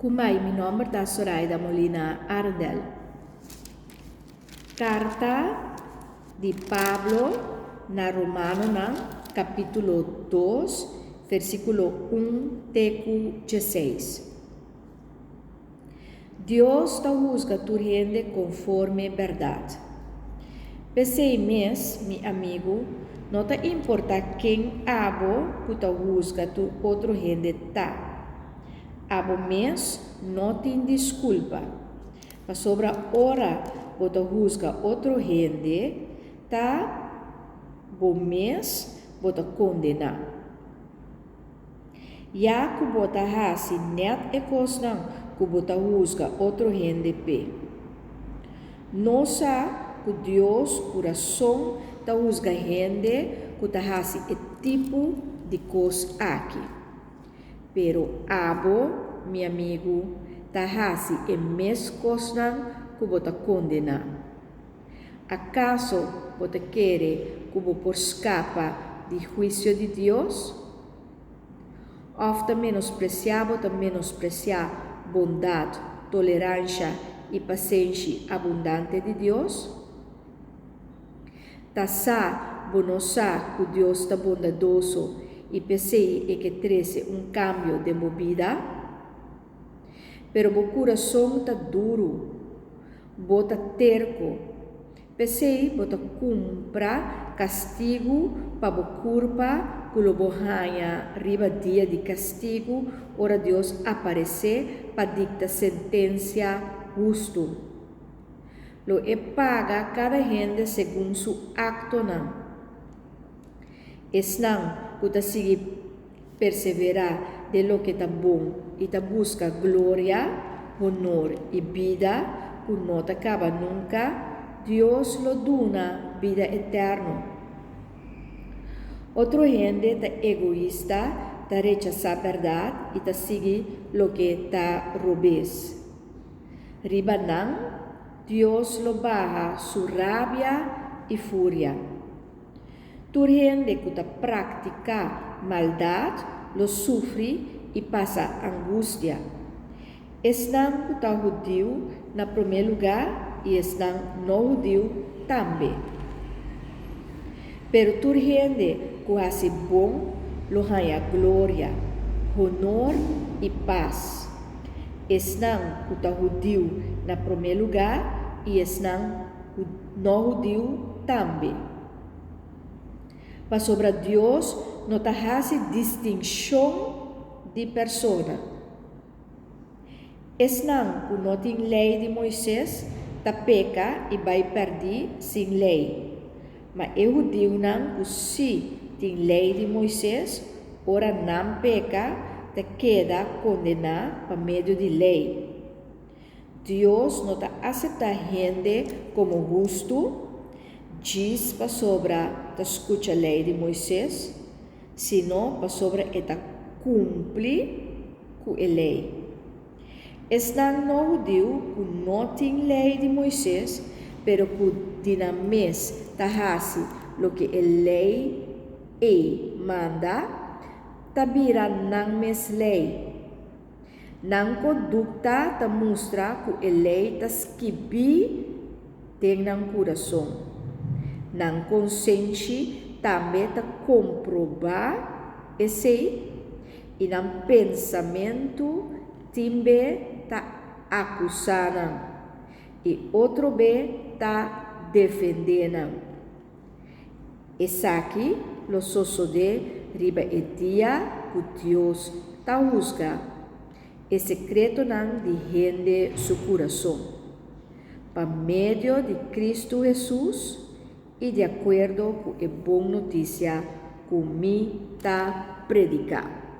Kumai, mi nome é Zoraida Molina Ardel. Carta de Pablo na Romano, capítulo 2, versículo 1 até 16. Deus te juzga tu gente conforme verdade. Pensei mes, mi amigo, não te importa quem abo que te juzga tu outro gente tá. Abo mes não te desculpa. Mas sobre a hora que te juzga outro gente, tá bom mes bota condena. Já que bota hasi net e cosnan que bota juzga outro gente pe. Nossa que Deus coração ta juzga gente que ta hasi e tipo de coisa aqui. Pero abo, mi amigo, ta hasi e mes cosnan que bota condena. ¿Acaso você quer que você escapa do juízo de Deus? Ofta menospreciar bondade, tolerância e paciência abundante de Deus? Tá bonosa que Deus está bondadoso e pensei que trece cambio de movida? Pero o coração está duro, bota terco. Pensei bota compra castigo para o culpa que o borranha riba dia de castigo, ora Deus aparecer para dictar sentença justo. Lo paga cada gente segundo seu acto não. Esnang que te sigue perseverar de lo que está bom e te busca glória, honor e vida que não te acaba nunca, Deus lo dona vida eterna. Outro gente te egoísta, te rechaza a verdade e te sigue lo que te robes. Ribanang, Deus lo baja su rabia e fúria. Tu gente que te pratica maldade, lo sofre e passa angústia. Estão que te judeu na primeiro lugar e estão não judeu também. Pero tu gente que hace bom, lo ganha glória, honor e paz. Estão que te judeu na primeiro lugar e estão não judeu também. Mas sobre Deus não te hace distinção de persona. Esnang que não tem lei de Moisés, te peca e vai perder sem lei. Mas eu digo não que se tem lei de Moisés, ora não peca, te queda condenado por meio de lei. Deus não te aceita gente como justo, diz para sobre te escuta a lei de Moisés, senão para sobre esta cumpre com a lei. Estão no judeu que não tem lei de Moisés, pero que dinames tahasi lo que a lei manda, tabira nang mes lei. Nang conduta ta mostra que a lei ta skibi tem nang coração. Nang consciência também ta comprovar esse e nang pensamento também ta acusando e outro bem ta defendendo. Esse aqui lo sosode riba e dia que Deus ta juzga. E secreto nang de gente su coração. Por meio de Cristo Jesus e de acordo com a boa notícia que me está predicando.